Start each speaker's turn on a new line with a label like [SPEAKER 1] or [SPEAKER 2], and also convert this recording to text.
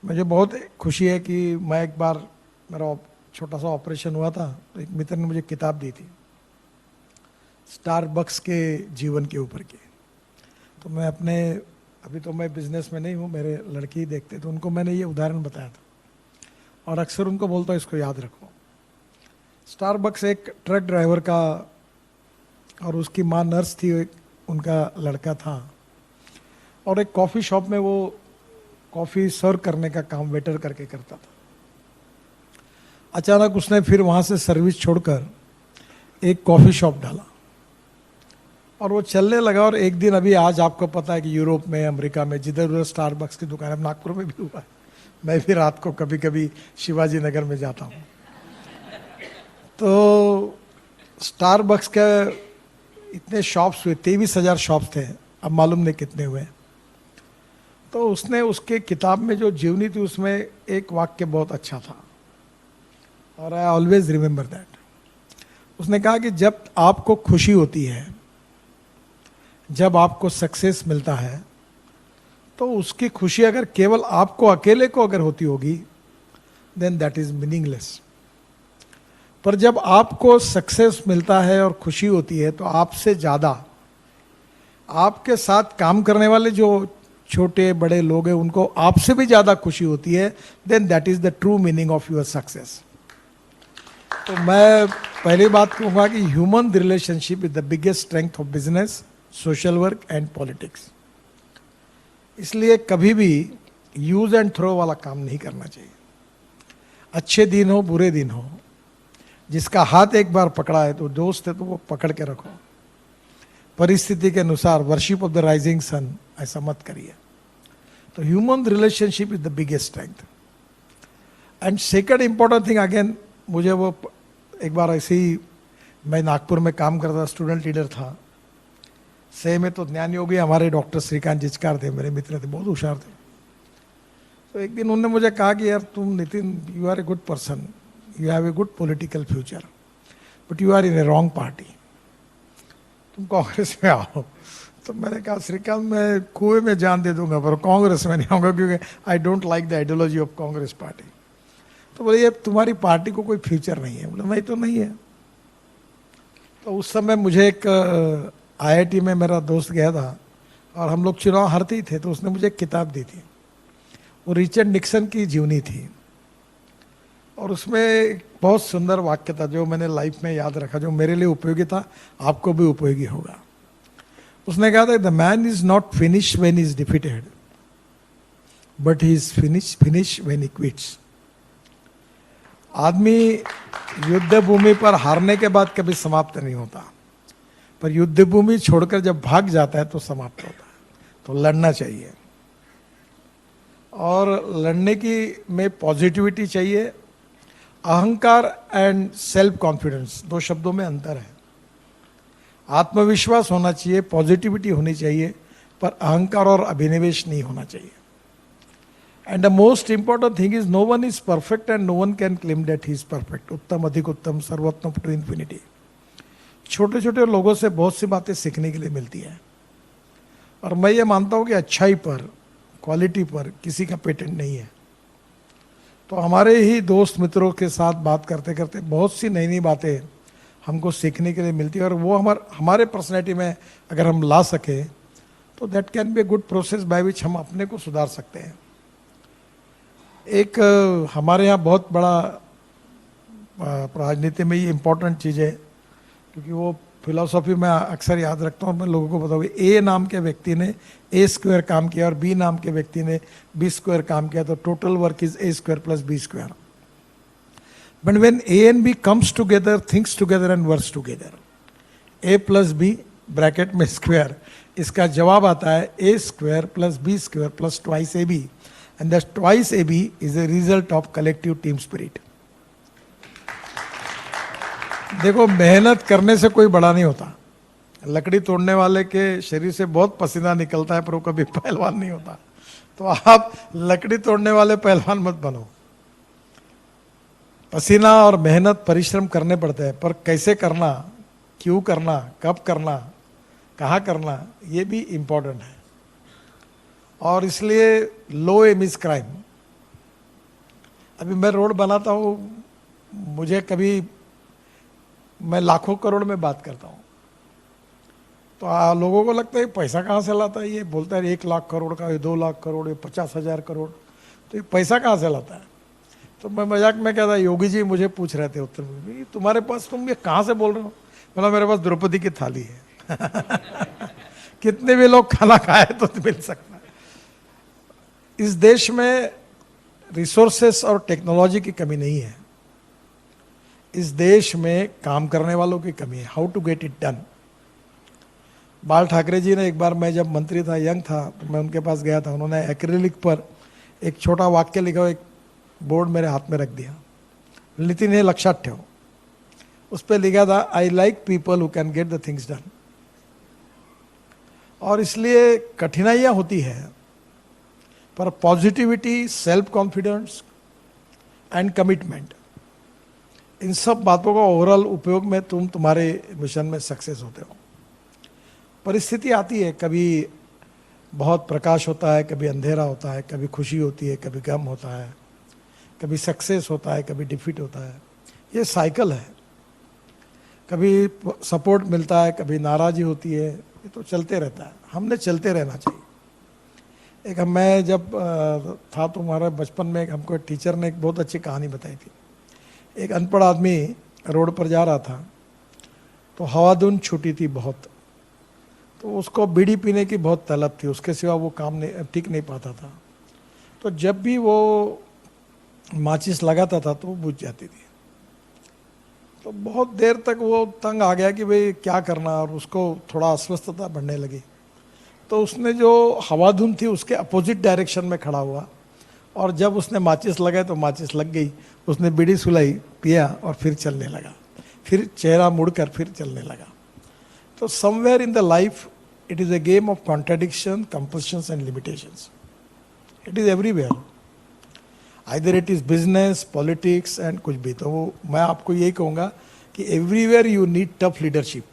[SPEAKER 1] मुझे बहुत खुशी है कि मैं एक बार मेरा छोटा सा ऑपरेशन हुआ था तो एक मित्र ने मुझे किताब दी थी स्टारबक्स के जीवन के ऊपर की। तो मैं अपने अभी तो मैं बिजनेस में नहीं हूँ, मेरे लड़के ही देखते तो उनको मैंने ये उदाहरण बताया था और अक्सर उनको बोलता हूँ इसको याद रखो। स्टारबक्स एक ट्रक ड्राइवर का और उसकी माँ नर्स थी, एक उनका लड़का था और एक कॉफ़ी शॉप में वो कॉफ़ी सर्व करने का काम वेटर करके करता था। अचानक उसने फिर वहाँ से सर्विस छोड़कर एक कॉफ़ी शॉप डाला और वो चलने लगा। और एक दिन, अभी आज आपको पता है कि यूरोप में, अमेरिका में जिधर उधर स्टारबक्स की दुकान है, नागपुर में भी हुआ है। मैं भी रात को कभी कभी शिवाजी नगर में जाता हूँ। तो स्टारबक्स के इतने शॉप्स हुए, 23,000 शॉप्स थे, अब मालूम नहीं कितने हुए। तो उसने उसके किताब में जो जीवनी थी उसमें एक वाक्य बहुत अच्छा था और आई ऑलवेज रिमेंबर दैट। उसने कहा कि जब आपको खुशी होती है, जब आपको सक्सेस मिलता है, तो उसकी खुशी अगर केवल आपको अकेले को अगर होती होगी देन दैट इज मीनिंगलेस। पर जब आपको सक्सेस मिलता है और खुशी होती है तो आपसे ज़्यादा आपके साथ काम करने वाले जो छोटे बड़े लोग हैं उनको आपसे भी ज़्यादा खुशी होती है, then that is the true meaning of your success. तो मैं पहली बात कहूँगा कि human relationship is the biggest strength of business, social work and politics. इसलिए कभी भी यूज एंड थ्रो वाला काम नहीं करना चाहिए। अच्छे दिन हो बुरे दिन हो, जिसका हाथ एक बार पकड़ा है तो दोस्त है तो वो पकड़ के रखो। परिस्थिति के अनुसार worship of the rising sun ऐसा मत करिए। तो human relationship is the biggest strength. And second important thing, again मुझे वो एक बार ऐसे ही, मैं नागपुर में काम करता, स्टूडेंट लीडर था। सही में तो ज्ञान योगी हमारे डॉक्टर श्रीकांत जिचकार थे, मेरे मित्र थे, बहुत होशियार थे। तो एक दिन उन्होंने मुझे कहा कि यार तुम Nitin, you are a good person, you have a good political future, but you are in a wrong party, तुम कांग्रेस में आओ। तो मैंने कहा श्रीकांत मैं कुएं में जान दे दूंगा पर कांग्रेस में नहीं आऊँगा, क्योंकि I don't like the ideology of Congress party. तो बोले ये तुम्हारी पार्टी को कोई फ्यूचर नहीं है। बोले नहीं तो नहीं है। तो उस समय मुझे एक आईआईटी में मेरा दोस्त गया था और हम लोग चुनाव हारते ही थे, तो उसने मुझे एक किताब दी थी, वो रिचर्ड निक्सन की जीवनी थी और उसमें एक बहुत सुंदर वाक्य था जो मैंने लाइफ में याद रखा, जो मेरे लिए उपयोगी था, आपको भी उपयोगी होगा। उसने कहा था, the man is not finish when is defeated, but he is finish when he quits. आदमी युद्ध भूमि पर हारने के बाद कभी समाप्त नहीं होता, पर युद्ध भूमि छोड़कर जब भाग जाता है तो समाप्त होता है। तो लड़ना चाहिए और लड़ने की में पॉजिटिविटी चाहिए। अहंकार एंड सेल्फ कॉन्फिडेंस, दो शब्दों में अंतर है। आत्मविश्वास होना चाहिए, पॉजिटिविटी होनी चाहिए, पर अहंकार और अभिनिवेश नहीं होना चाहिए। And the most important thing is no one is perfect and no one can claim that he is perfect. उत्तम अधिक उत्तम, सर्वोत्तम टू इन्फिनिटी। छोटे छोटे लोगों से बहुत सी बातें सीखने के लिए मिलती है और मैं ये मानता हूँ कि अच्छाई पर, क्वालिटी पर किसी का पेटेंट नहीं है। तो हमारे ही दोस्त मित्रों के साथ बात करते करते बहुत सी नई नई बातें हमको सीखने के लिए मिलती है और वो हमारे पर्सनैलिटी में अगर हम ला सके तो that can be a good process by which हम अपने को सुधार सकते हैं। एक हमारे यहाँ बहुत बड़ा राजनीति में ये इम्पोर्टेंट चीज़ है, क्योंकि वो फिलॉसफी में अक्सर याद रखता हूँ, मैं लोगों को बताऊँ, ए नाम के व्यक्ति ने ए स्क्वायर काम किया और बी नाम के व्यक्ति ने बी स्क्वायर काम किया, तो total work is a square plus b square. But when a and b comes together, thinks together and works together, a plus b bracket में स्क्वायर, इसका जवाब आता है a square plus b square plus twice a b, and that twice a b is a result of collective team spirit. देखो, मेहनत करने से कोई बड़ा नहीं होता। लकड़ी तोड़ने वाले के शरीर से बहुत पसीना निकलता है पर वो कभी पहलवान नहीं होता। तो आप लकड़ी तोड़ने वाले पहलवान मत बनो। पसीना और मेहनत, परिश्रम करने पड़ते हैं, पर कैसे करना, क्यों करना, कब करना, कहाँ करना, ये भी इम्पोर्टेंट है। और इसलिए लो एम इज क्राइम, अभी मैं रोड बनाता हूँ, मुझे कभी मैं लाखों करोड़ में बात करता हूँ, तो लोगों को लगता है पैसा कहाँ से लाता है, ये बोलता है 1 लाख करोड़ का, ये 2 लाख करोड़, ये 50,000 करोड़, तो ये पैसा कहाँ से लाता है। तो मैं मजाक में कहता, योगी जी मुझे पूछ रहे थे उत्तर में, तुम्हारे पास, तुम ये कहाँ से बोल रहे हो। बोला मेरे पास द्रौपदी की थाली है कितने भी लोग खाना खाए तो मिल सकता है। इस देश में रिसोर्सेस और टेक्नोलॉजी की कमी नहीं है, इस देश में काम करने वालों की कमी है। How to get it done. Bal Thackeray जी ने एक बार, मैं जब मंत्री था, यंग था, तो मैं उनके पास गया था, उन्होंने एक्रिलिक पर एक छोटा वाक्य लिखा, एक बोर्ड मेरे हाथ में रख दिया, नितिन हे लक्षात ठेव। उस पर लिखा था, I like people who can get the things done. और इसलिए कठिनाइयां होती है, पर positivity, self confidence and commitment, इन सब बातों का ओवरऑल उपयोग में तुम तुम्हारे मिशन में सक्सेस होते हो। परिस्थिति आती है, कभी बहुत प्रकाश होता है, कभी अंधेरा होता है, कभी खुशी होती है, कभी गम होता है, कभी सक्सेस होता है, कभी डिफीट होता है। ये साइकिल है, कभी सपोर्ट मिलता है, कभी नाराज़ी होती है, ये तो चलते रहता है। हमने चलते रहना चाहिए। एक मैं जब था तो हमारे बचपन में हमको टीचर ने एक बहुत अच्छी कहानी बताई थी। एक अनपढ़ आदमी रोड पर जा रहा था, तो हवाधुन छूटी थी बहुत, तो उसको बीड़ी पीने की बहुत तलब थी, उसके सिवा वो काम नहीं टिक नहीं पाता था। तो जब भी वो माचिस लगाता था तो वो बुझ जाती थी। तो बहुत देर तक वो तंग आ गया कि भाई क्या करना, और उसको थोड़ा अस्वस्थता बढ़ने लगी। तो उसने जो हवाधुन थी उसके अपोजिट डायरेक्शन में खड़ा हुआ, और जब उसने माचिस लगाई तो माचिस लग गई, उसने बीड़ी सुलाई, पिया और फिर चलने लगा, फिर चेहरा मुड़कर फिर चलने लगा। तो somewhere in the life it is a game of contradiction, compulsions and limitations. It is everywhere, either it is business, politics and कुछ भी। तो मैं आपको यही कहूँगा कि everywhere you need tough leadership.